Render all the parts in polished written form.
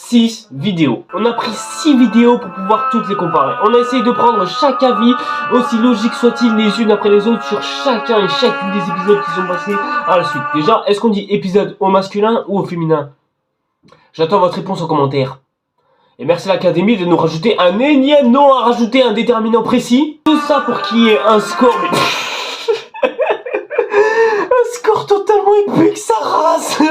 6 vidéos. On a pris 6 vidéos pour pouvoir toutes les comparer. On a essayé de prendre chaque avis, aussi logique soit-il, les unes après les autres, sur chacun et chacune des épisodes qui sont passés à la suite. Déjà, est-ce qu'on dit épisode au masculin ou au féminin? J'attends votre réponse en commentaire. Et merci à l'Académie de nous rajouter un énième nom à rajouter un déterminant précis. Tout ça pour qu'il y ait un score, mais... un score totalement épique, sa race.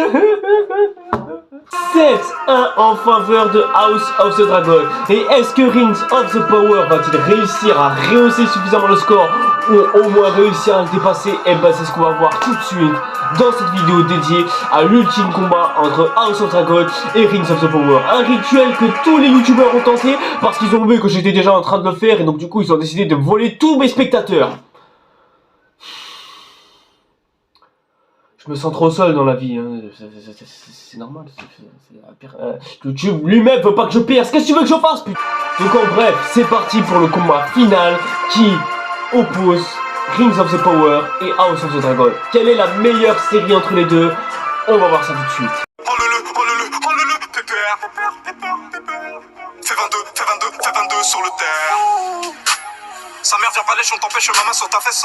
7-1 en faveur de House of the Dragon. Et est-ce que Rings of the Power va-t-il réussir à rehausser suffisamment le score ou au moins réussir à le dépasser? Et ben c'est ce qu'on va voir tout de suite dans cette vidéo dédiée à l'ultime combat entre House of Dragon et Rings of the Power. Un rituel que tous les youtubeurs ont tenté parce qu'ils ont vu que j'étais déjà en train de le faire et donc du coup ils ont décidé de voler tous mes spectateurs. Je me sens trop seul dans la vie, hein. C'est normal, YouTube lui-même veut pas que je perce, qu'est-ce que tu veux que je fasse, putain? Donc en bref, c'est parti pour le combat final qui oppose Rings of the Power et House of the Dragon. Quelle est la meilleure série entre les deux? On va voir ça tout de suite. Pépère. Fais 22 sur le terre. Sa mère vient pas lécher, on t'empêche ma main sur ta fesse.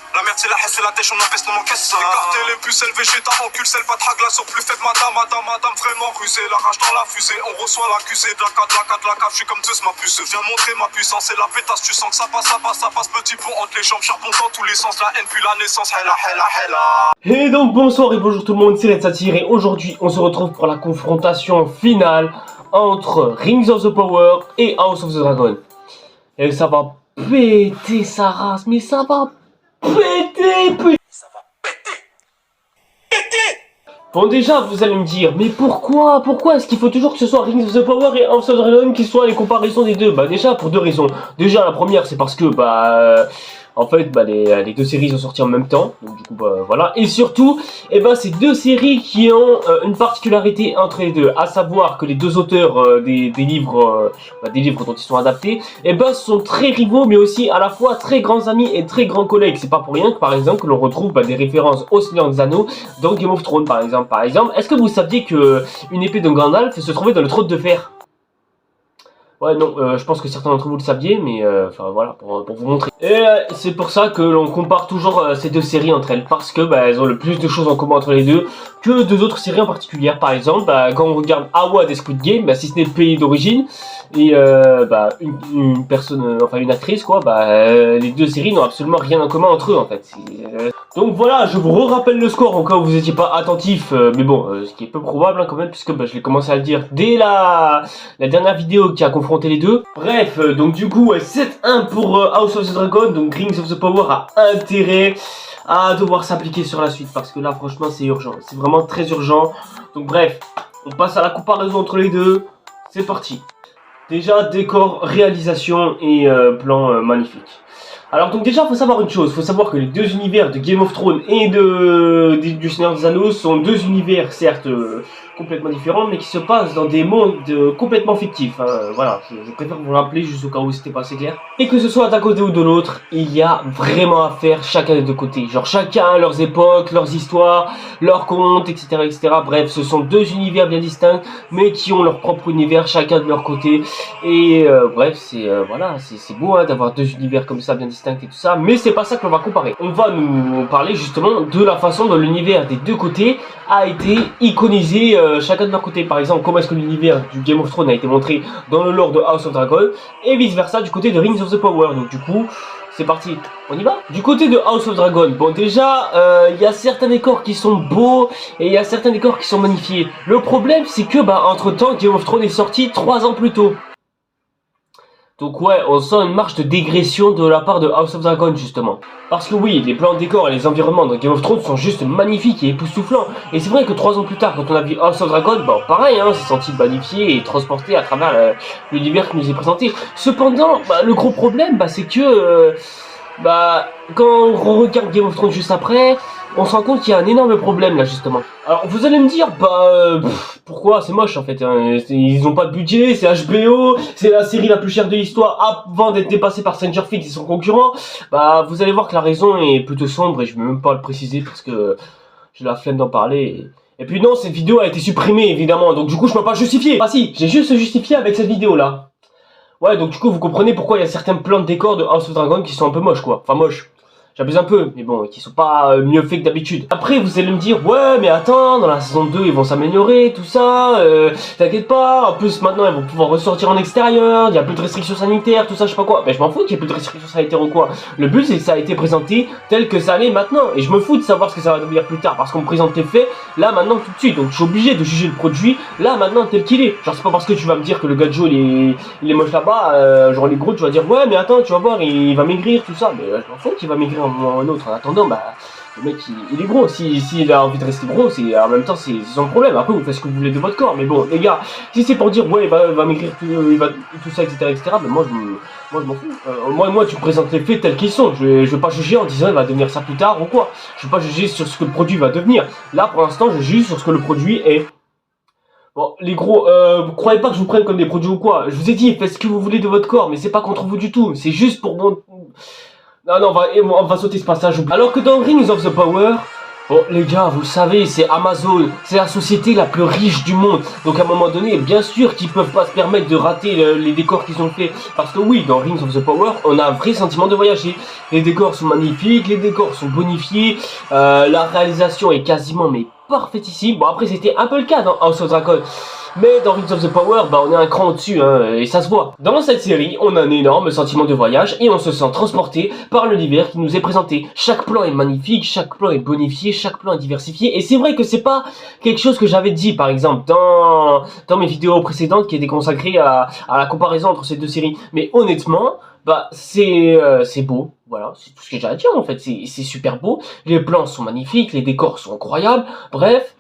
La merde c'est la haine, c'est la dèche, on empêche ton encaisse. Écarter les pucelles, végéta, encule, celle pas la sur plus faible, madame, vraiment rusée. La rage dans la fusée, on reçoit l'accusé. De la cave, je suis comme Zeus, ma puce. Viens montrer ma puissance et la pétasse, tu sens que ça passe. Petit pont entre les jambes, charbon dans tous les sens. La haine puis la naissance, hella. Et donc bonsoir et bonjour tout le monde, c'est Red Satyr et aujourd'hui on se retrouve pour la confrontation finale entre Rings of the Power et House of the Dragon. Et ça va péter sa race, mais ça va péter, putain. Ça va péter. Bon déjà vous allez me dire, mais pourquoi est-ce qu'il faut toujours que ce soit Rings of the Power et House of the Dragon qui soient les comparaisons des deux? Bah déjà pour deux raisons. Déjà la première c'est parce que en fait, les deux séries sont sorties en même temps, donc du coup, voilà. Et surtout, c'est deux séries qui ont une particularité entre les deux, à savoir que les deux auteurs des livres dont ils sont adaptés, sont très rivaux, mais aussi à la fois très grands amis et très grands collègues. C'est pas pour rien que, par exemple, que l'on retrouve des références au Seigneur des Anneaux dans Game of Thrones, par exemple. Est-ce que vous saviez que une épée de Gandalf se trouvait dans le trône de fer? Ouais, non, je pense que certains d'entre vous le saviez, mais enfin voilà, pour vous montrer. Et c'est pour ça que l'on compare toujours ces deux séries entre elles, parce que elles ont le plus de choses en commun entre les deux que deux autres séries en particulier. Par exemple, quand on regarde Awa des Squid Game, si ce n'est le pays d'origine, et une personne, enfin une actrice, quoi, les deux séries n'ont absolument rien en commun entre eux, en fait. Donc voilà, je vous rappelle le score en cas où vous n'étiez pas attentif, mais bon, ce qui est peu probable quand même, puisque je l'ai commencé à le dire dès la dernière vidéo qui a confronté les deux. Bref, donc du coup, 7-1 pour House of the Dragon, donc Rings of the Power a intérêt à devoir s'appliquer sur la suite, parce que là, franchement, c'est urgent, c'est vraiment très urgent. Donc bref, on passe à la comparaison entre les deux, c'est parti. Déjà, décor, réalisation et plan magnifique. Alors donc déjà, faut savoir une chose, faut savoir que les deux univers de Game of Thrones et du Seigneur des Anneaux sont deux univers certes complètement différents, mais qui se passent dans des mondes complètement fictifs. Voilà, je préfère vous rappeler juste au cas où c'était pas assez clair. Et que ce soit d'un côté ou de l'autre, il y a vraiment à faire chacun des deux côtés. Genre chacun leurs époques, leurs histoires, leurs contes, etc. Bref, ce sont deux univers bien distincts, mais qui ont leur propre univers, chacun de leur côté. Et bref, voilà, c'est beau d'avoir deux univers comme ça bien distincts et tout ça, mais c'est pas ça que l'on va comparer. On va nous parler justement de la façon dont l'univers des deux côtés a été iconisé chacun de leur côté. Par exemple, comment est-ce que l'univers du Game of Thrones a été montré dans le lore de House of Dragon, et vice versa du côté de Rings of the Power. Donc du coup, c'est parti, on y va. Du côté de House of Dragon, bon déjà, il y a certains décors qui sont beaux, et il y a certains décors qui sont magnifiés. Le problème, c'est que, entre temps, Game of Thrones est sorti 3 ans plus tôt. Donc ouais, on sent une marche de dégression de la part de House of Dragon justement. Parce que oui, les plans de décor et les environnements dans Game of Thrones sont juste magnifiques et époustouflants. Et c'est vrai que 3 ans plus tard, quand on a vu House of Dragon, pareil, c'est senti magnifié et transporté à travers l'univers qui nous est présenté. Cependant, le gros problème, c'est que quand on regarde Game of Thrones juste après, on se rend compte qu'il y a un énorme problème là justement. Alors vous allez me dire, pourquoi c'est moche en fait, ils ont pas de budget, c'est HBO, c'est la série la plus chère de l'histoire avant d'être dépassée par Stranger Things et son concurrent. Vous allez voir que la raison est plutôt sombre et je vais même pas le préciser parce que j'ai la flemme d'en parler Et puis non, cette vidéo a été supprimée évidemment, donc du coup je peux pas justifier. Ah si, j'ai juste justifié avec cette vidéo là. Ouais, donc du coup vous comprenez pourquoi il y a certains plans de décor de House of Dragon qui sont un peu moches quoi. Enfin moches. J'abuse un peu, mais bon, qui sont pas mieux faits que d'habitude. Après, vous allez me dire, ouais, mais attends, dans la saison 2, ils vont s'améliorer, tout ça, t'inquiète pas. En plus, maintenant, ils vont pouvoir ressortir en extérieur, il y a plus de restrictions sanitaires, tout ça, je sais pas quoi. Mais je m'en fous qu'il y ait plus de restrictions sanitaires ou quoi. Le but, c'est que ça a été présenté tel que ça l'est maintenant. Et je me fous de savoir ce que ça va devenir plus tard, parce qu'on me présente les faits, là, maintenant, tout de suite. Donc, je suis obligé de juger le produit, là, maintenant, tel qu'il est. Genre, c'est pas parce que tu vas me dire que le Gajo, il est moche là-bas, genre, les gros, tu vas dire, ouais, mais attends, tu vas voir, il va maigrir, tout ça. Mais je m'en fous qu'il va maigrir un autre. En attendant, bah, le mec il est gros. S'il a envie de rester gros, c'est en même temps c'est son problème. Après, vous faites ce que vous voulez de votre corps. Mais bon, les gars, si c'est pour dire ouais, il va maigrir, tout ça, etc., ben moi je m'en fous. Moi, tu me présentes les faits tels qu'ils sont. Je vais pas juger en disant il va devenir ça plus tard ou quoi. Je vais pas juger sur ce que le produit va devenir. Là, pour l'instant, je juge sur ce que le produit est. Bon, les gros, vous croyez pas que je vous prenne comme des produits ou quoi. Je vous ai dit, faites ce que vous voulez de votre corps, mais c'est pas contre vous du tout. C'est juste pour mon... Non, on va sauter ce passage. Alors que dans Rings of the Power, bon, les gars, vous savez, c'est Amazon, c'est la société la plus riche du monde. Donc à un moment donné, bien sûr qu'ils peuvent pas se permettre de rater les décors qu'ils ont fait. Parce que oui, dans Rings of the Power, on a un vrai sentiment de voyager. Les décors sont magnifiques, les décors sont bonifiés, la réalisation est quasiment mais parfaitissime. Bon, après c'était un peu le cas dans House of Dragon. Mais dans Rings of the Power, bah on est un cran au-dessus, hein, et ça se voit. Dans cette série, on a un énorme sentiment de voyage et on se sent transporté par l'univers qui nous est présenté. Chaque plan est magnifique, chaque plan est bonifié, chaque plan est diversifié. Et c'est vrai que c'est pas quelque chose que j'avais dit, par exemple, dans mes vidéos précédentes qui étaient consacrées à la comparaison entre ces deux séries. Mais honnêtement, bah c'est beau. Voilà, c'est tout ce que j'ai à dire en fait. C'est super beau. Les plans sont magnifiques, les décors sont incroyables. Bref.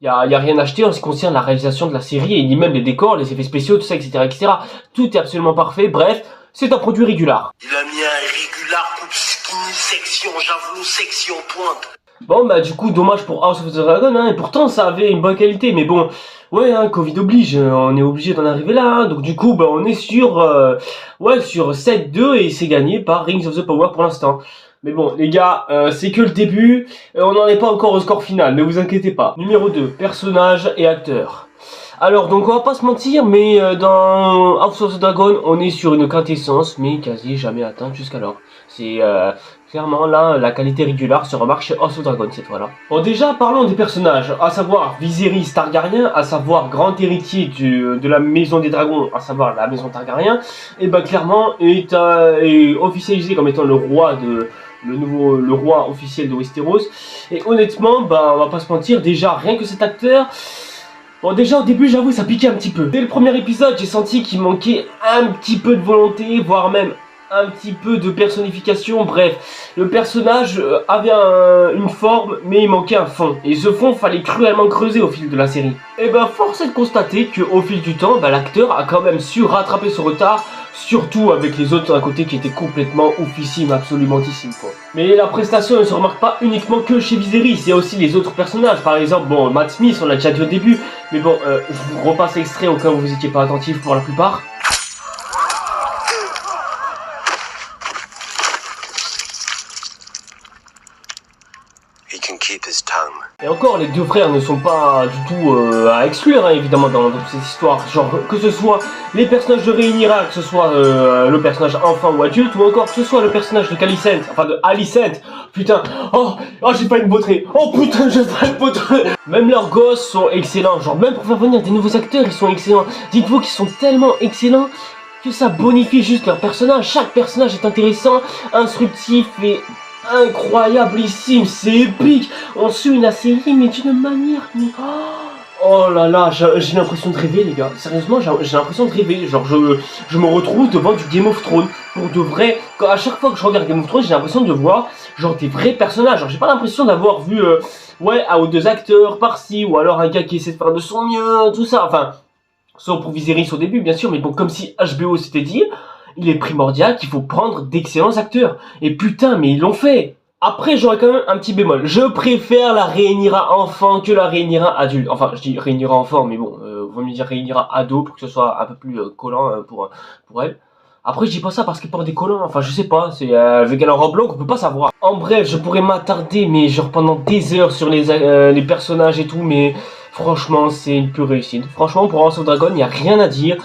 Y a rien à acheter en ce qui concerne la réalisation de la série, et ni même les décors, les effets spéciaux, tout ça, etc., etc. Tout est absolument parfait. Bref, c'est un produit régular. Il a mis un régular coupe skinny section, javelot section pointe. Bon, bah du coup, dommage pour House of the Dragon, hein, et pourtant ça avait une bonne qualité, mais bon, ouais, hein, Covid oblige, on est obligé d'en arriver là, hein, donc du coup, bah on est sur 7-2, et c'est gagné par Rings of the Power pour l'instant. Mais bon, les gars, c'est que le début, on n'en est pas encore au score final, ne vous inquiétez pas. Numéro 2, personnages et acteurs. Alors, donc on va pas se mentir, mais dans House of the Dragon, on est sur une quintessence, mais quasi jamais atteinte jusqu'alors. C'est clairement là, la qualité régulière se remarque chez House of Dragon cette fois-là. Bon, déjà, parlons des personnages, à savoir Viserys Targaryen, à savoir grand héritier de la maison des dragons, à savoir la maison Targaryen, et bah clairement est officialisé comme étant le roi le roi officiel de Westeros. Et honnêtement, bah on va pas se mentir, déjà rien que cet acteur, bon déjà au début j'avoue ça piquait un petit peu. Dès le premier épisode j'ai senti qu'il manquait un petit peu de volonté, voire même un petit peu de personnification. Bref, le personnage avait une forme mais il manquait un fond, et ce fond fallait cruellement creuser au fil de la série. Et ben force est de constater qu'au fil du temps, l'acteur a quand même su rattraper son retard, surtout avec les autres à côté qui étaient complètement oufissimes, absolumentissime quoi. Mais la prestation ne se remarque pas uniquement que chez Viserys, il y a aussi les autres personnages. Par exemple, bon, Matt Smith, on l'a déjà dit au début, mais bon, je vous repasse l'extrait au cas où vous étiez pas attentif pour la plupart. Et encore, les deux frères ne sont pas du tout à exclure, hein, évidemment, dans cette histoire. Genre, que ce soit les personnages de Rhaenyra, que ce soit le personnage enfant ou adulte, ou encore que ce soit le personnage de Alicent, enfin de Alicent. Putain, oh j'ai pas une beauté. Oh putain, j'ai pas une beauté. Même leurs gosses sont excellents. Genre, même pour faire venir des nouveaux acteurs, ils sont excellents. Dites-vous qu'ils sont tellement excellents que ça bonifie juste leur personnage. Chaque personnage est intéressant, instructif et incroyablissime, c'est épique. On suit la série mais d'une manière mais... Oh là là, j'ai l'impression de rêver les gars. Sérieusement, j'ai l'impression de rêver. Genre je me retrouve devant du Game of Thrones. Pour de vrai, à chaque fois que je regarde Game of Thrones, j'ai l'impression de voir genre des vrais personnages. Genre j'ai pas l'impression d'avoir vu un ou deux acteurs par-ci, ou alors un gars qui essaie de faire de son mieux, tout ça. Enfin, sauf pour Viserys au début bien sûr, mais bon, comme si HBO s'était dit, il est primordial qu'il faut prendre d'excellents acteurs. Et putain, mais ils l'ont fait. Après, j'aurais quand même un petit bémol. Je préfère la Rhaenyra enfant que la Rhaenyra adulte. Enfin, je dis Rhaenyra enfant, mais bon, vaut mieux dire Rhaenyra ado pour que ce soit un peu plus collant pour elle. Après, je dis pas ça parce qu'il porte des collants, enfin, je sais pas, c'est avec un robe longue, on peut pas savoir. En bref, je pourrais m'attarder, mais genre pendant des heures sur les personnages et tout, mais franchement, c'est une pure réussite. Franchement, pour House of Dragon, il n'y a rien à dire,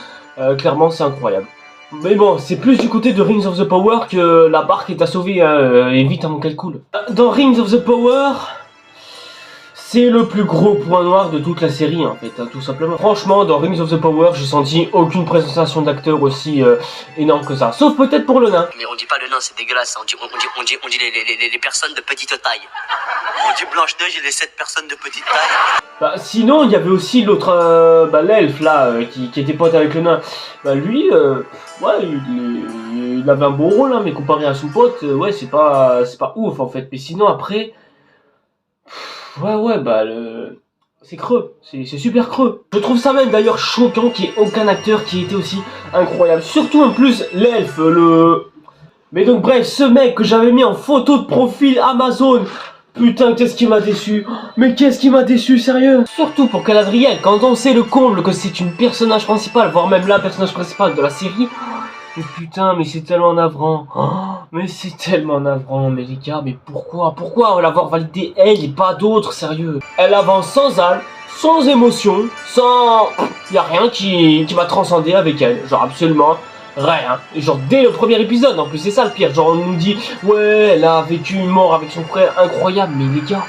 clairement, c'est incroyable. Mais bon, c'est plus du côté de Rings of the Power que la barque est à sauver, hein, et vite avant qu'elle coule. Dans Rings of the Power, c'est le plus gros point noir de toute la série, en fait, hein, tout simplement. Franchement, dans Rings of the Power, j'ai senti aucune présentation d'acteur aussi énorme que ça. Sauf peut-être pour le nain. Mais on dit pas le nain, c'est dégueulasse. On dit les personnes de petite taille. On dit Blanche-Neige et les 7 personnes de petite taille. Bah, sinon, il y avait aussi l'autre, l'elfe, là, qui était pote avec le nain. Bah, lui, ouais, il avait un bon rôle, hein, mais comparé à son pote, ouais, c'est pas ouf, en fait. Mais sinon, après... Ouais, bah, c'est creux, c'est super creux. Je trouve ça même d'ailleurs choquant qu'il n'y ait aucun acteur qui ait été aussi incroyable. Surtout en plus l'elfe, Mais donc bref, ce mec que j'avais mis en photo de profil Amazon, putain, qu'est-ce qui m'a déçu. Mais qu'est-ce qui m'a déçu, sérieux. Surtout pour Galadriel, quand on sait le comble que c'est une personnage principale, voire même la personnage principale de la série. Mais putain, mais c'est tellement navrant. Oh, mais c'est tellement navrant, mais les gars, mais pourquoi l'avoir validé elle et pas d'autres, sérieux? Elle avance sans âme, sans émotion, sans... Y a rien qui m'a transcendé avec elle, genre absolument rien. Et genre dès le premier épisode, en plus c'est ça le pire, genre on nous dit, ouais, elle a vécu une mort avec son frère, incroyable, mais les gars,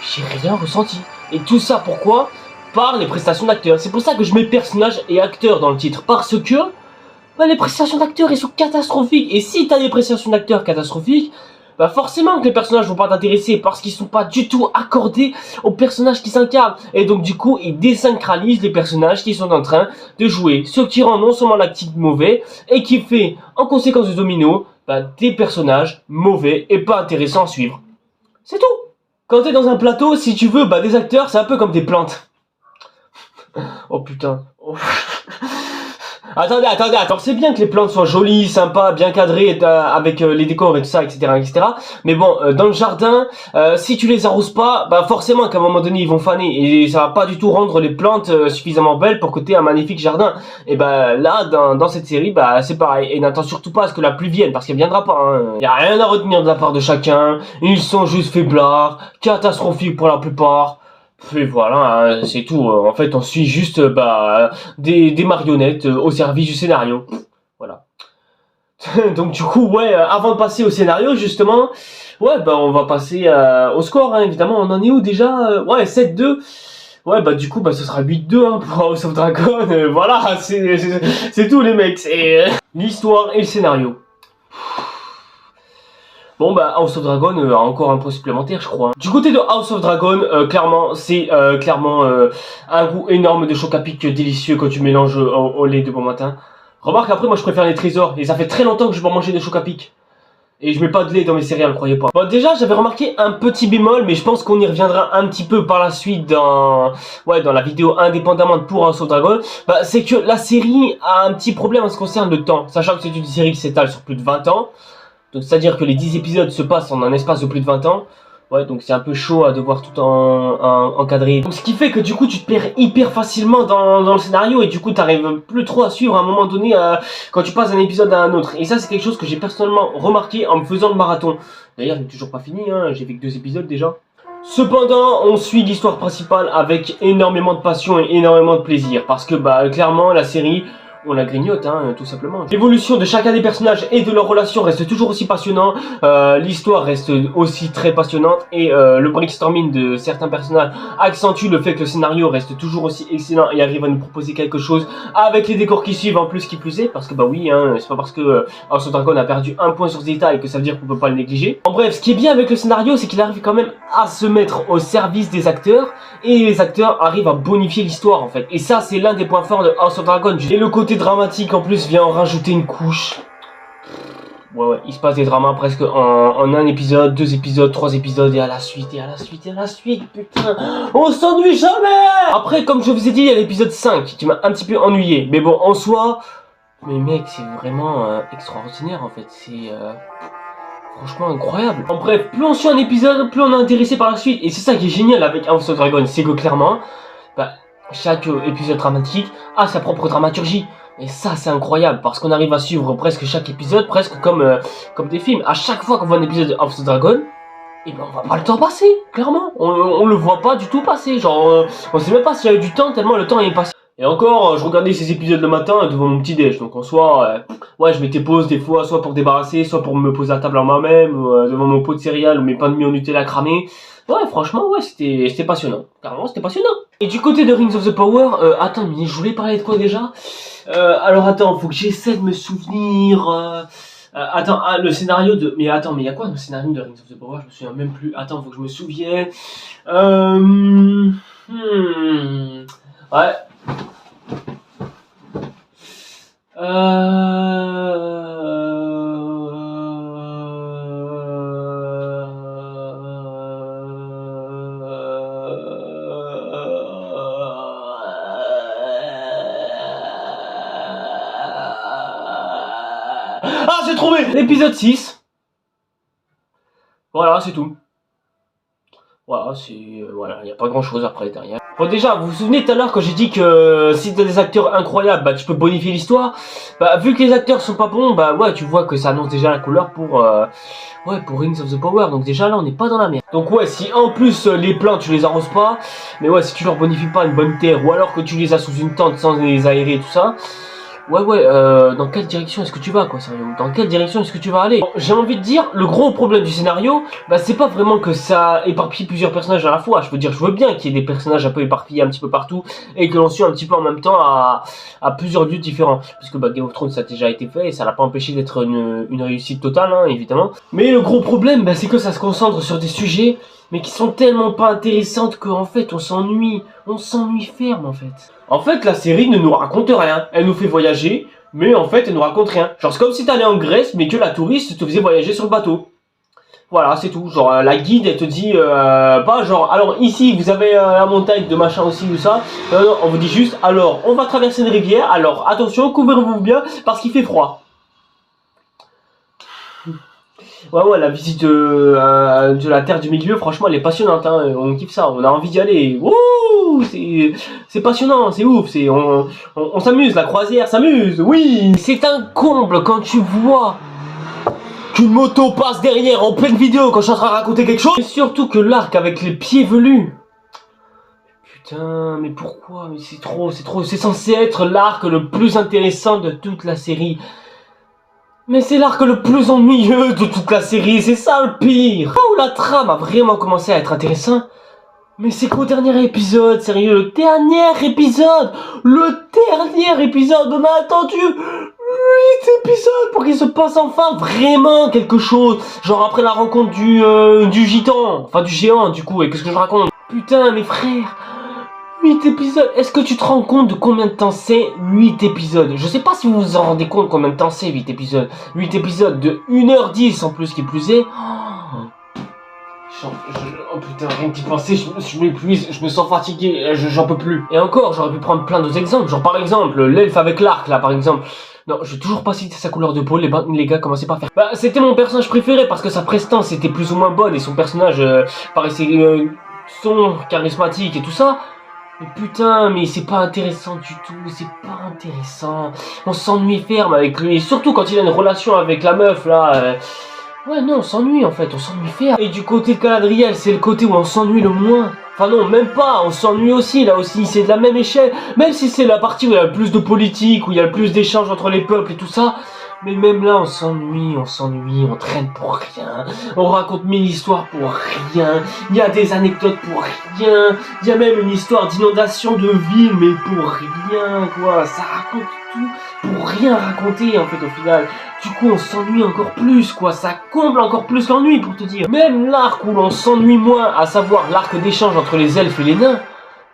j'ai rien ressenti. Et tout ça pourquoi? Par les prestations d'acteurs. C'est pour ça que je mets personnage et acteur dans le titre, parce que... bah, les prestations d'acteurs, ils sont catastrophiques. Et si t'as des prestations d'acteurs catastrophiques, bah forcément que les personnages vont pas t'intéresser parce qu'ils sont pas du tout accordés aux personnages qui s'incarnent. Et donc du coup, ils désynchronisent les personnages qui sont en train de jouer. Ce qui rend non seulement l'acting mauvais, et qui fait, en conséquence de domino, bah, des personnages mauvais et pas intéressants à suivre. C'est tout. Quand t'es dans un plateau, si tu veux, bah des acteurs, c'est un peu comme des plantes. Oh putain. Oh. Attendez, c'est bien que les plantes soient jolies, sympas, bien cadrées, avec les décors et tout ça, etc., etc. Mais bon, dans le jardin, si tu les arroses pas, bah forcément qu'à un moment donné ils vont faner et ça va pas du tout rendre les plantes suffisamment belles pour que tu aies un magnifique jardin. Et bah là, dans cette série, bah c'est pareil. Et n'attends surtout pas à ce que la pluie vienne parce qu'elle viendra pas. Hein. Y a rien à retenir de la part de chacun. Ils sont juste faiblards, catastrophiques pour la plupart. Et voilà, hein, c'est tout. En fait, on suit juste des marionnettes au service du scénario. Voilà. Donc du coup, ouais, avant de passer au scénario, justement, ouais, bah on va passer au score, hein, évidemment. On en est où déjà? Ouais, 7-2. Ouais, bah du coup, bah ce sera 8-2 hein, pour House of Dragon. Voilà, c'est tout les mecs. C'est l'histoire et le scénario. Bon bah House of Dragon a encore un point supplémentaire je crois. Du côté de House of Dragon, clairement c'est un goût énorme de choc à pic délicieux quand tu mélanges au lait de bon matin. Remarque après moi je préfère les trésors et ça fait très longtemps que je vais pas manger de choc à pic. Et je mets pas de lait dans mes céréales, croyez pas. Bon déjà j'avais remarqué un petit bémol mais je pense qu'on y reviendra un petit peu par la suite dans la vidéo indépendamment pour House of Dragon. Bah c'est que la série a un petit problème en ce qui concerne le temps. Sachant que c'est une série qui s'étale sur plus de 20 ans. Donc c'est-à-dire que les 10 épisodes se passent en un espace de plus de 20 ans. Ouais, donc c'est un peu chaud à devoir tout encadrer. Donc ce qui fait que du coup tu te perds hyper facilement dans le scénario et du coup t'arrives plus trop à suivre à un moment donné quand tu passes d'un épisode à un autre. Et ça c'est quelque chose que j'ai personnellement remarqué en me faisant le marathon. D'ailleurs il n'est toujours pas fini, hein, j'ai fait que 2 épisodes déjà. Cependant, on suit l'histoire principale avec énormément de passion et énormément de plaisir. Parce que bah clairement la série... on la grignote, hein, tout simplement. L'évolution de chacun des personnages et de leurs relations reste toujours aussi passionnant. L'histoire reste aussi très passionnante. Et le brainstorming de certains personnages accentue le fait que le scénario reste toujours aussi excellent et arrive à nous proposer quelque chose avec les décors qui suivent en plus qui plus est. Parce que bah oui, hein, c'est pas parce que House of Dragon a perdu un point sur ce détail que ça veut dire qu'on peut pas le négliger. En bref, ce qui est bien avec le scénario, c'est qu'il arrive quand même à se mettre au service des acteurs. Et les acteurs arrivent à bonifier l'histoire en fait. Et ça c'est l'un des points forts de House of Dragon. Et le côté dramatique en plus vient en rajouter une couche. Ouais, il se passe des dramas presque en un épisode, 2 épisodes, 3 épisodes et à la suite, putain, on s'ennuie jamais. Après, comme je vous ai dit, il y a l'épisode 5 qui m'a un petit peu ennuyé. Mais bon, en soi, mais mec, c'est vraiment extraordinaire en fait, c'est franchement incroyable. En bref, plus on suit un épisode, plus on est intéressé par la suite. Et c'est ça qui est génial avec House of Dragon, c'est que clairement, bah, chaque épisode dramatique a sa propre dramaturgie. Et ça, c'est incroyable, parce qu'on arrive à suivre presque chaque épisode, presque comme des films. À chaque fois qu'on voit un épisode of the Dragon, et ben on voit pas le temps passer, clairement. On le voit pas du tout passer, genre on sait même pas s'il y a eu du temps, tellement le temps est passé. Et encore, je regardais ces épisodes le matin devant mon petit déj, donc en soi, ouais, je m'étais pause des fois, soit pour débarrasser, soit pour me poser à table en moi-même, devant mon pot de céréales ou mes pains de mie au Nutella cramés. Ouais, franchement, ouais, c'était passionnant. Carrément, c'était passionnant. Et du côté de Rings of the Power, attends, mais je voulais parler de quoi déjà? Alors attends, faut que j'essaie de me souvenir. Attends, le scénario de... Mais attends, mais il y a quoi dans le scénario de Rings of the Power? Je me souviens même plus. Attends, faut que je me souvienne. Ouais. Ah, j'ai trouvé l'épisode 6. Voilà, c'est tout. Voilà, voilà, y a pas grand chose après derrière. Bon, déjà, vous vous souvenez tout à l'heure quand j'ai dit que si t'as des acteurs incroyables, bah tu peux bonifier l'histoire. Bah vu que les acteurs sont pas bons, bah ouais, tu vois que ça annonce déjà la couleur pour Rings of the Power. Donc déjà là, on n'est pas dans la merde. Donc ouais, si en plus les plantes tu les arroses pas, mais ouais, si tu leur bonifies pas une bonne terre, ou alors que tu les as sous une tente sans les aérer et tout ça. Ouais, dans quelle direction est-ce que tu vas, quoi, sérieux? Dans quelle direction est-ce que tu vas aller? Bon, j'ai envie de dire, le gros problème du scénario, bah, c'est pas vraiment que ça éparpille plusieurs personnages à la fois. Je veux dire, je veux bien qu'il y ait des personnages un peu éparpillés un petit peu partout, et que l'on suit un petit peu en même temps à plusieurs lieux différents. Parce que, bah, Game of Thrones, ça a déjà été fait, et ça l'a pas empêché d'être une réussite totale, hein, évidemment. Mais le gros problème, bah, c'est que ça se concentre sur des sujets, mais qui sont tellement pas intéressantes qu'en fait, on s'ennuie ferme, en fait. En fait, la série ne nous raconte rien. Elle nous fait voyager, mais en fait, elle nous raconte rien. Genre, c'est comme si t'allais en Grèce, mais que la touriste te faisait voyager sur le bateau. Voilà, c'est tout. Genre, la guide, elle te dit, pas genre, alors ici, vous avez la montagne de machin aussi ou ça. Non, on vous dit juste, alors, on va traverser une rivière, alors, attention, couvrez-vous bien, parce qu'il fait froid. Ouais, la visite de la Terre du Milieu, franchement, elle est passionnante, hein. On kiffe ça, on a envie d'y aller. Wouh, c'est passionnant, c'est ouf, on s'amuse, la croisière s'amuse, oui. C'est un comble quand tu vois qu'une moto passe derrière en pleine vidéo quand je suis en train de raconter quelque chose. Et surtout que l'arc avec les pieds velus. Putain, mais pourquoi? Mais c'est trop, c'est censé être l'arc le plus intéressant de toute la série. Mais c'est l'arc le plus ennuyeux de toute la série, c'est ça le pire. Là où la trame a vraiment commencé à être intéressant, mais c'est qu'au dernier épisode, sérieux, le dernier épisode, on a attendu 8 épisodes pour qu'il se passe enfin vraiment quelque chose. Genre après la rencontre du gitan, enfin du géant du coup, et qu'est-ce que je raconte? Putain, mes frères, 8 épisodes, est-ce que tu te rends compte de combien de temps c'est 8 épisodes? Je sais pas si vous vous en rendez compte combien de temps c'est 8 épisodes. 8 épisodes de 1h10 en plus qui plus est. Oh putain, rien qu'y penser, je m'épuise, je me sens fatigué, j'en peux plus. Et encore, j'aurais pu prendre plein d'autres exemples, genre par exemple, l'elfe avec l'arc là par exemple. Non, je vais toujours pas citer sa couleur de peau, les gars commençaient pas à faire. Bah, c'était mon personnage préféré parce que sa prestance était plus ou moins bonne et son personnage paraissait charismatique et tout ça. Mais putain, mais c'est pas intéressant du tout, c'est pas intéressant. On s'ennuie ferme avec lui, surtout quand il a une relation avec la meuf là. Ouais, non, on s'ennuie en fait, on s'ennuie ferme. Et du côté de Galadriel, c'est le côté où on s'ennuie le moins. Enfin non, même pas, on s'ennuie aussi, là aussi, c'est de la même échelle. Même si c'est la partie où il y a le plus de politique, où il y a le plus d'échanges entre les peuples et tout ça. Mais même là, on s'ennuie, on traîne pour rien. On raconte 1000 histoires pour rien. Il y a des anecdotes pour rien. Il y a même une histoire d'inondation de ville, mais pour rien, quoi. Ça raconte tout pour rien raconter, en fait, au final. Du coup, on s'ennuie encore plus, quoi. Ça comble encore plus l'ennui, pour te dire. Même l'arc où l'on s'ennuie moins, à savoir l'arc d'échange entre les elfes et les nains.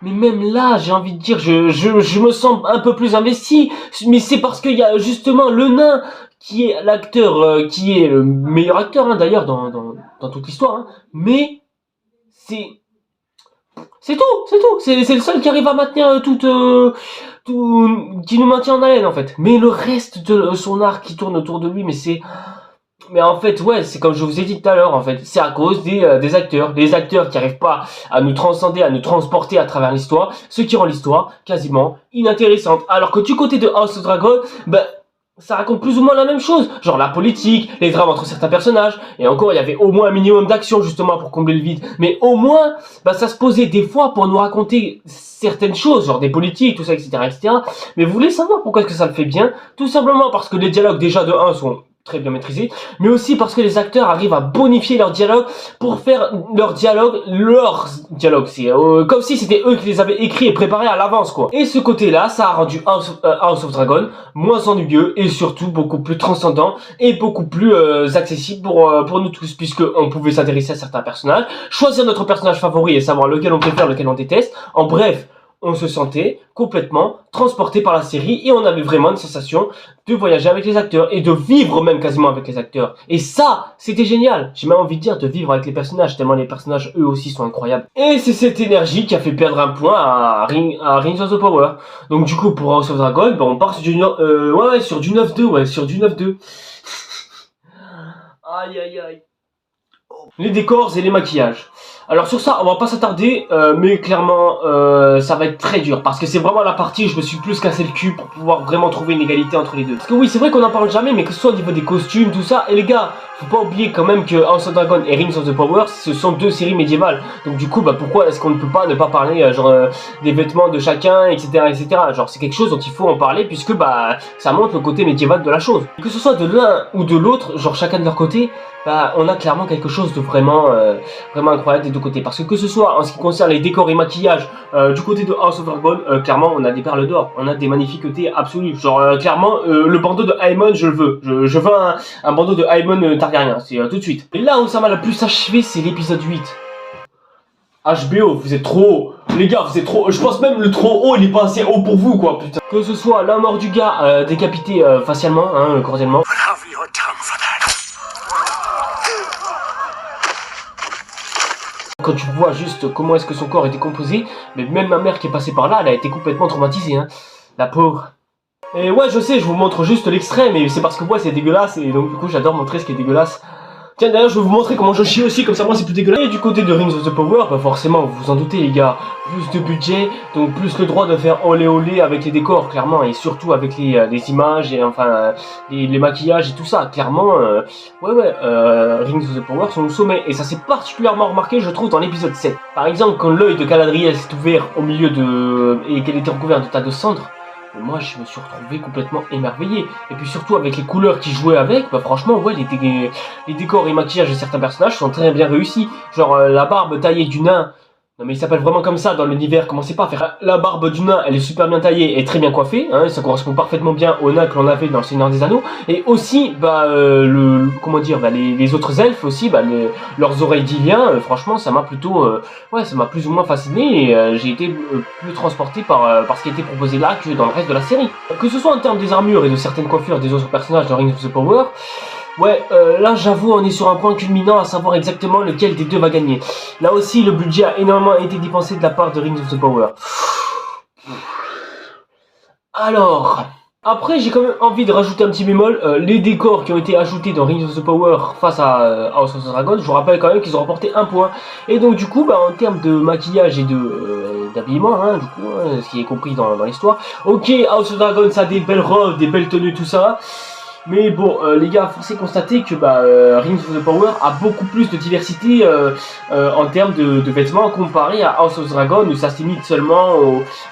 Mais même là, j'ai envie de dire, je me sens un peu plus investi. Mais c'est parce qu'il y a justement le nain qui est l'acteur, qui est le meilleur acteur, hein, d'ailleurs, dans toute l'histoire. Hein. Mais c'est tout. C'est le seul qui arrive à maintenir tout, qui nous maintient en haleine, en fait. Mais le reste de son arc qui tourne autour de lui, mais c'est... Mais en fait, ouais, c'est comme je vous ai dit tout à l'heure, en fait, c'est à cause des acteurs. Les acteurs qui arrivent pas à nous transcender, à nous transporter à travers l'histoire, ce qui rend l'histoire quasiment inintéressante. Alors que du côté de House of Dragon, bah, ça raconte plus ou moins la même chose. Genre la politique, les drames entre certains personnages. Et encore, il y avait au moins un minimum d'action justement pour combler le vide. Mais au moins, bah, ça se posait des fois pour nous raconter certaines choses, genre des politiques, tout ça, etc., etc. Mais vous voulez savoir pourquoi est-ce que ça le fait bien? Tout simplement parce que les dialogues déjà de 1 sont très bien maîtrisés, mais aussi parce que les acteurs arrivent à bonifier leurs dialogues pour faire leurs dialogues. C'est comme si c'était eux qui les avaient écrits et préparés à l'avance, quoi. Et ce côté-là, ça a rendu House of Dragon moins ennuyeux et surtout beaucoup plus transcendant et beaucoup plus accessible pour nous tous, puisque on pouvait s'intéresser à certains personnages, choisir notre personnage favori et savoir lequel on préfère, lequel on déteste. En bref, on se sentait complètement transporté par la série et on avait vraiment une sensation de voyager avec les acteurs et de vivre même quasiment avec les acteurs. Et ça, c'était génial. J'ai même envie de dire de vivre avec les personnages, tellement les personnages eux aussi sont incroyables. Et c'est cette énergie qui a fait perdre un point à Rings of the Power. Donc du coup pour House of Dragon, bah, on part sur du 9-2, sur du 9-2. Aïe aïe aïe. Les décors et les maquillages. Alors sur ça, on va pas s'attarder, mais clairement, ça va être très dur, parce que c'est vraiment la partie où je me suis plus cassé le cul pour pouvoir vraiment trouver une égalité entre les deux. Parce que oui, c'est vrai qu'on en parle jamais, mais que ce soit au niveau des costumes, tout ça, et les gars, faut pas oublier quand même que House of Dragon et Rings of the Power, ce sont deux séries médiévales. Donc du coup, bah pourquoi est-ce qu'on ne peut pas ne pas parler des vêtements de chacun, etc., etc. Genre c'est quelque chose dont il faut en parler, puisque bah ça montre le côté médiéval de la chose. Que ce soit de l'un ou de l'autre, genre chacun de leur côté, bah on a clairement quelque chose de vraiment incroyable des deux côtés. Parce que ce soit en ce qui concerne les décors et maquillages du côté de House of Dragon, clairement on a des perles d'or, on a des magnifiquetés absolues. Genre clairement le bandeau de Aemon je le veux. Je veux un bandeau de Aemon Targaryen, c'est tout de suite. Et là où ça m'a le plus achevé, c'est l'épisode 8. HBO, vous êtes trop haut. Les gars, vous êtes trop... Je pense même le trop haut, il est pas assez haut pour vous, quoi, putain. Que ce soit la mort du gars décapité facialement, hein, cordialement. Quand tu vois juste comment est-ce que son corps était composé, mais même ma mère qui est passée par là, elle a été complètement traumatisée, hein. La pauvre. Et ouais, je sais, je vous montre juste l'extrait, mais c'est parce que moi c'est dégueulasse, et donc du coup j'adore montrer ce qui est dégueulasse. Tiens, d'ailleurs, je vais vous montrer comment je chie aussi, comme ça moi c'est plus dégueulasse. Et du côté de Rings of the Power, bah forcément, vous vous en doutez les gars, plus de budget, donc plus le droit de faire olé olé avec les décors, clairement, et surtout avec les images, et enfin, les maquillages et tout ça, clairement, Rings of the Power sont au sommet, et ça s'est particulièrement remarqué, je trouve, dans l'épisode 7. Par exemple, quand l'œil de Galadriel s'est ouvert au milieu et qu'elle était recouverte de tas de cendres, moi je me suis retrouvé complètement émerveillé. Et puis surtout avec les couleurs qui jouaient avec, bah franchement ouais, les décors et maquillages de certains personnages sont très bien réussis. Genre la barbe taillée du nain, non mais il s'appelle vraiment comme ça dans l'univers, commencez pas à faire... La barbe du nain, elle est super bien taillée et très bien coiffée, hein, ça correspond parfaitement bien au nain que l'on avait dans le Seigneur des Anneaux. Et aussi, bah, les autres elfes aussi, bah, leurs oreilles d'Ilien, franchement, ça m'a plutôt... ça m'a plus ou moins fasciné et j'ai été plus transporté par ce qui a été proposé là que dans le reste de la série. Que ce soit en termes des armures et de certaines coiffures des autres personnages de Rings of the Power, là j'avoue on est sur un point culminant à savoir exactement lequel des deux va gagner. Là aussi le budget a énormément été dépensé de la part de Rings of the Power. Alors, après j'ai quand même envie de rajouter un petit bémol, les décors qui ont été ajoutés dans Rings of the Power face à House of the Dragon, je vous rappelle quand même qu'ils ont remporté un point. Et donc du coup, bah, en termes de maquillage et d'habillement, hein, du coup, ce qui est compris dans l'histoire, ok, House of Dragon ça a des belles robes, des belles tenues, tout ça. Mais bon, les gars, force est de constater que Rings of the Power a beaucoup plus de diversité en termes de vêtements comparé à House of Dragon où ça se limite seulement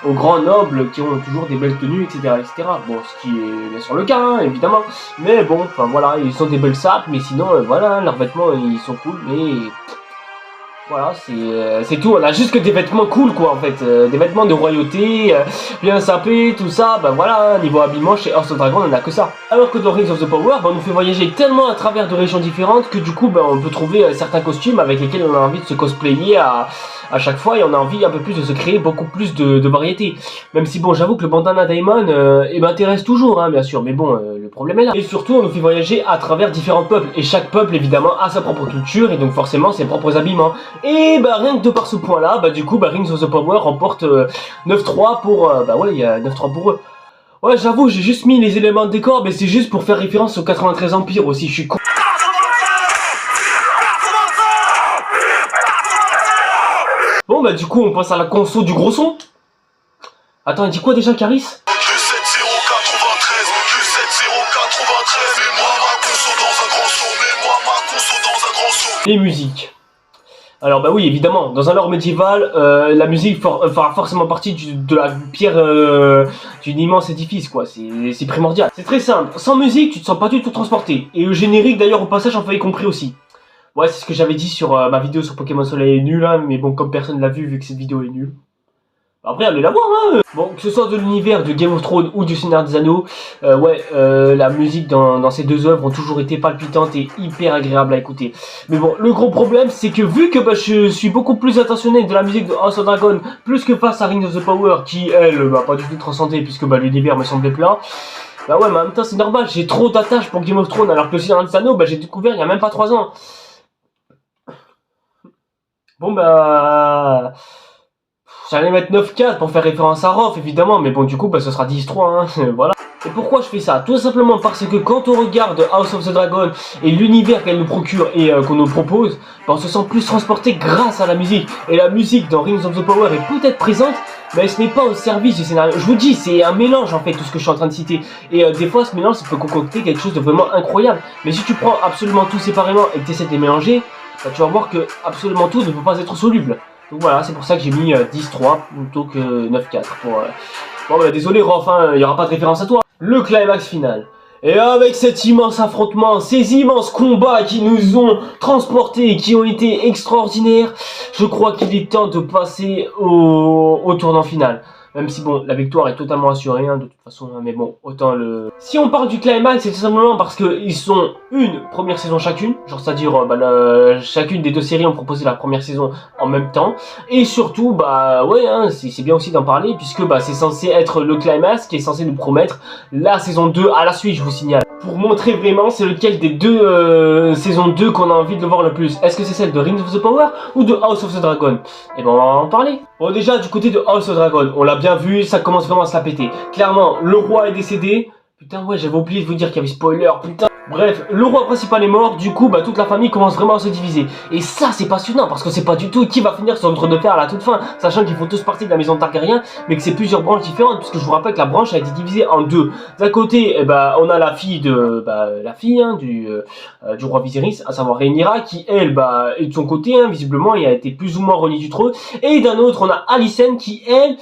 aux grands nobles qui ont toujours des belles tenues, etc., etc. Bon, ce qui est bien sûr le cas, hein, évidemment. Mais bon, enfin voilà, ils ont des belles sapes, mais sinon, voilà, leurs vêtements, ils sont cool, mais... Voilà, c'est tout, on a juste que des vêtements cool quoi en fait, des vêtements de royauté, bien sapés, tout ça, bah voilà, niveau habillement chez House of Dragon on a que ça. Alors que dans Rings of the Power, on nous fait voyager tellement à travers de régions différentes que du coup on peut trouver certains costumes avec lesquels on a envie de se cosplayer à chaque fois et on a envie un peu plus de se créer beaucoup plus de variété. Même si bon j'avoue que le bandana Daemon m'intéresse toujours hein, bien sûr, mais bon le problème est là. Et surtout on nous fait voyager à travers différents peuples et chaque peuple évidemment a sa propre culture et donc forcément ses propres habillements. Et bah rien que de par ce point là, bah du coup Rings of the Power remporte 9-3 pour... il y a 9-3 pour eux. Ouais j'avoue j'ai juste mis les éléments de décor mais c'est juste pour faire référence au 93 Empire aussi, je suis con. Bon bah du coup on passe à la conso du gros son. Attends, il dit quoi déjà Caris? 27093, 27093. Mets-moi ma conso dans un grand saut, mets-moi ma conso dans un grand saut. Les musiques. Alors bah oui, évidemment, dans un lore médiéval, la musique fera forcément partie de la pierre d'une immense édifice, quoi. C'est primordial. C'est très simple. Sans musique, tu te sens pas du tout transporté. Et le générique, d'ailleurs, au passage, j'en fais compris aussi. Ouais, c'est ce que j'avais dit sur ma vidéo sur Pokémon Soleil est nul, hein, mais bon, comme personne l'a vu que cette vidéo est nulle. Après, allez la voir, hein. Bon, que ce soit de l'univers de Game of Thrones ou du Seigneur des Anneaux, la musique dans ces deux œuvres ont toujours été palpitantes et hyper agréables à écouter. Mais bon, le gros problème, c'est que vu que je suis beaucoup plus attentionné de la musique de House of Dragon, plus que face à Rings of the Power, qui, elle, pas du tout transcendée, puisque l'univers me semblait plat. Bah ouais, mais en même temps, c'est normal, j'ai trop d'attaches pour Game of Thrones, alors que le Seigneur des Anneaux, j'ai découvert il y a même pas 3 ans. Bon, bah... J'allais mettre 9-4 pour faire référence à Roth évidemment, mais bon du coup ce sera 10-3, hein, voilà. Et pourquoi je fais ça? Tout simplement parce que quand on regarde House of the Dragon et l'univers qu'elle nous procure et qu'on nous propose, on se sent plus transporté grâce à la musique. Et la musique dans Rings of the Power est peut-être présente, mais ce n'est pas au service du scénario. Je vous dis, c'est un mélange en fait tout ce que je suis en train de citer. Et des fois ce mélange ça peut concocter quelque chose de vraiment incroyable. Mais si tu prends absolument tout séparément et que tu essaies de les mélanger, tu vas voir que absolument tout ne peut pas être soluble. Donc voilà, c'est pour ça que j'ai mis 10-3 plutôt que 9-4. Bon bah désolé Rof, hein, il n'y aura pas de référence à toi. Le climax final. Et avec cet immense affrontement, ces immenses combats qui nous ont transportés et qui ont été extraordinaires, je crois qu'il est temps de passer au tournant final. Même si bon, la victoire est totalement assurée hein, de toute façon, hein, mais bon, autant le... Si on parle du climax, c'est tout simplement parce qu'ils sont une première saison chacune, genre c'est-à-dire chacune des deux séries ont proposé la première saison en même temps, et surtout, ouais, hein, c'est bien aussi d'en parler, puisque c'est censé être le climax qui est censé nous promettre la saison 2 à la suite, je vous signale. Pour montrer vraiment c'est lequel des deux saisons 2 qu'on a envie de voir le plus. Est-ce que c'est celle de Rings of the Power ou de House of the Dragon? Et ben on va en parler. Bon déjà du côté de House of the Dragon, on l'a bien vu, ça commence vraiment à se la péter. Clairement, le roi est décédé. Putain ouais, j'avais oublié de vous dire qu'il y avait spoiler, putain. Bref, le roi principal est mort, du coup toute la famille commence vraiment à se diviser. Et ça c'est passionnant parce que c'est pas du tout qui va finir sur le trône de fer à la toute fin, sachant qu'ils font tous partie de la maison Targaryen, mais que c'est plusieurs branches différentes, puisque je vous rappelle que la branche a été divisée en deux. D'un côté, on a la fille de du roi Viserys, à savoir Rhaenyra, qui elle est de son côté, hein, visiblement, et a été plus ou moins reniée du trône. Et d'un autre, on a Alicent qui elle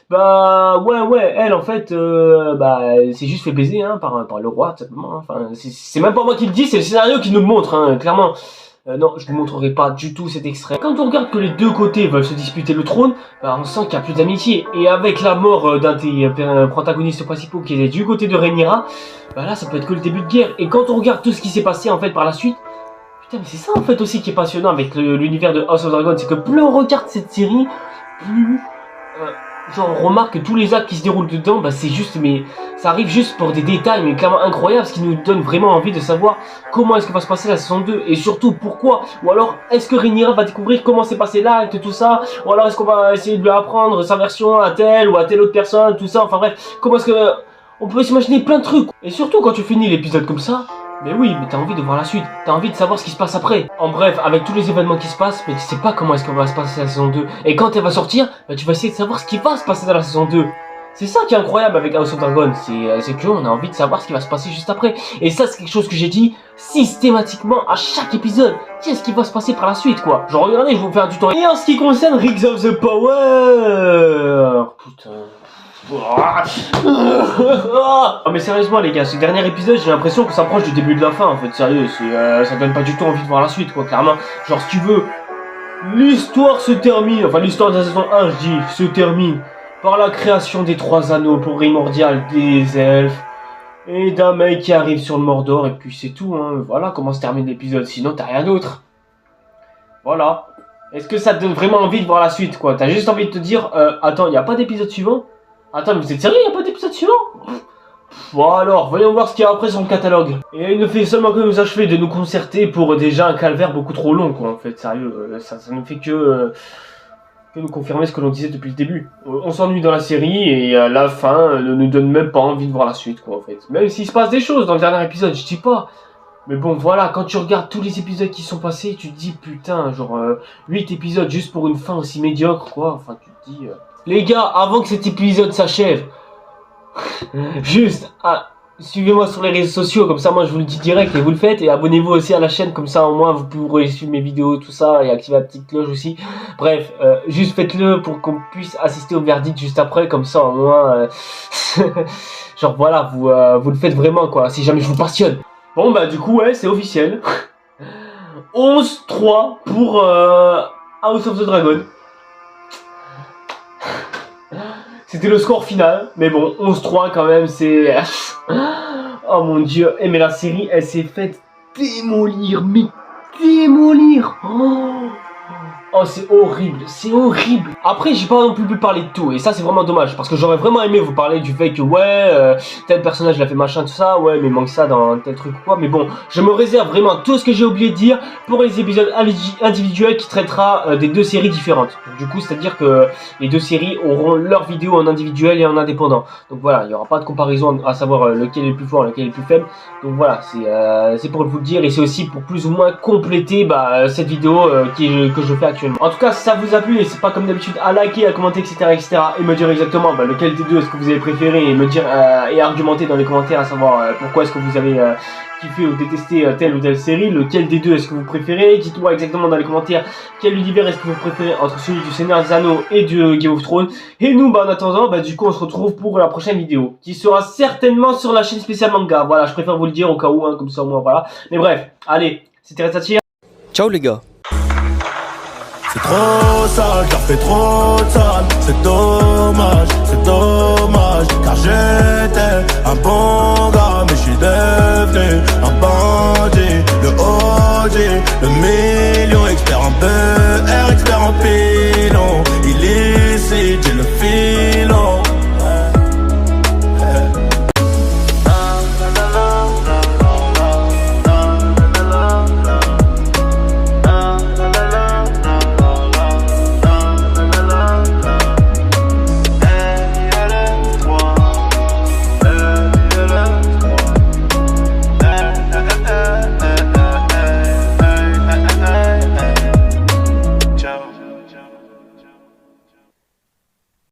elle en fait c'est juste fait baiser hein, par le roi tout simplement, hein. Enfin c'est même pas moi qui le dis, c'est le scénario qui nous le montre hein, clairement. Non, je vous montrerai pas du tout cet extrait. Quand on regarde que les deux côtés veulent se disputer le trône, on sent qu'il n'y a plus d'amitié. Et avec la mort d'un des protagonistes principaux qui est du côté de Rhaenyra, là ça peut être que le début de guerre. Et quand on regarde tout ce qui s'est passé en fait par la suite, putain mais c'est ça en fait aussi qui est passionnant avec l'univers de House of Dragon, c'est que plus on regarde cette série, plus genre on remarque que tous les actes qui se déroulent dedans, c'est juste, mais ça arrive juste pour des détails mais clairement incroyables, ce qui nous donne vraiment envie de savoir comment est-ce que va se passer la saison 2 et surtout pourquoi, ou alors est-ce que Rhaenyra va découvrir comment s'est passé l'acte, tout ça, ou alors est-ce qu'on va essayer de lui apprendre sa version à telle ou à telle autre personne, tout ça, enfin bref, comment est-ce que... On peut s'imaginer plein de trucs, et surtout quand tu finis l'épisode comme ça, mais oui, mais t'as envie de voir la suite, t'as envie de savoir ce qui se passe après. En bref, avec tous les événements qui se passent, mais tu sais pas comment est-ce qu'on va se passer la saison 2. Et quand elle va sortir, tu vas essayer de savoir ce qui va se passer dans la saison 2. C'est ça qui est incroyable avec House of Dragon, c'est qu'on a envie de savoir ce qui va se passer juste après. Et ça c'est quelque chose que j'ai dit systématiquement à chaque épisode. Qu'est-ce qui va se passer par la suite quoi. Genre regardez, je vais vous faire du temps. Et en ce qui concerne Rings of the Power... Putain... Oh mais sérieusement les gars, ce dernier épisode j'ai l'impression que ça approche du début de la fin en fait, sérieux, ça donne pas du tout envie de voir la suite quoi, clairement. Genre si tu veux, l'histoire se termine, enfin l'histoire de la saison 1 je dis, se termine par la création des 3 anneaux primordial des elfes et d'un mec qui arrive sur le Mordor et puis c'est tout hein, voilà comment se termine l'épisode, sinon t'as rien d'autre. Voilà. Est-ce que ça te donne vraiment envie de voir la suite quoi, t'as juste envie de te dire, attends, y a pas d'épisode suivant? Attends, mais vous êtes sérieux, il n'y a pas d'épisode suivant? Bon alors, voyons voir ce qu'il y a après sur le catalogue. Et il ne fait seulement que nous achever de nous concerter pour déjà un calvaire beaucoup trop long, quoi, en fait, sérieux. Ça ne fait que nous confirmer ce que l'on disait depuis le début. On s'ennuie dans la série et à la fin ne nous donne même pas envie de voir la suite, quoi, en fait. Même s'il se passe des choses dans le dernier épisode, je dis pas. Mais bon, voilà, quand tu regardes tous les épisodes qui sont passés, tu te dis, putain, genre, 8 épisodes juste pour une fin aussi médiocre, quoi. Enfin, tu te dis... Les gars, avant que cet épisode s'achève, juste, suivez-moi sur les réseaux sociaux, comme ça, moi, je vous le dis direct et vous le faites. Et abonnez-vous aussi à la chaîne, comme ça, au moins, vous pourrez suivre mes vidéos, tout ça, et activer la petite cloche aussi. Bref, juste faites-le pour qu'on puisse assister au verdict juste après, comme ça, au moins... genre, voilà, vous le faites vraiment, quoi, si jamais je vous passionne. Bon bah du coup ouais c'est officiel. 11-3 pour House of the Dragon. C'était le score final, mais bon 11-3 quand même c'est... Oh mon dieu, mais la série elle s'est faite démolir, mais démolir. Oh c'est horrible, c'est horrible. Après j'ai pas non plus pu parler de tout et ça c'est vraiment dommage parce que j'aurais vraiment aimé vous parler du fait que ouais tel personnage l'a fait machin tout ça, ouais mais il manque ça dans tel truc ou quoi, mais bon je me réserve vraiment tout ce que j'ai oublié de dire pour les épisodes individuels qui traitera des deux séries différentes. Du coup c'est à dire que les deux séries auront leurs vidéos en individuel et en indépendant, donc voilà il n'y aura pas de comparaison à savoir lequel est le plus fort lequel est le plus faible, donc voilà c'est pour vous le dire et c'est aussi pour plus ou moins compléter cette vidéo que je fais actuellement. En tout cas, si ça vous a plu, n'hésitez pas comme d'habitude à liker, à commenter, etc. et me dire exactement lequel des deux est-ce que vous avez préféré et me dire et argumenter dans les commentaires à savoir pourquoi est-ce que vous avez kiffé ou détesté telle ou telle série, lequel des deux est-ce que vous préférez. Dites-moi exactement dans les commentaires quel univers est-ce que vous préférez entre celui du Seigneur des Anneaux et du Game of Thrones. Et nous, en attendant, du coup, on se retrouve pour la prochaine vidéo qui sera certainement sur la chaîne spéciale manga. Voilà, je préfère vous le dire au cas où, comme ça au moins, voilà. Mais bref, allez, c'était Retsatire. Ciao les gars. C'est trop sale, car fait trop de sale. C'est dommage, car j'ai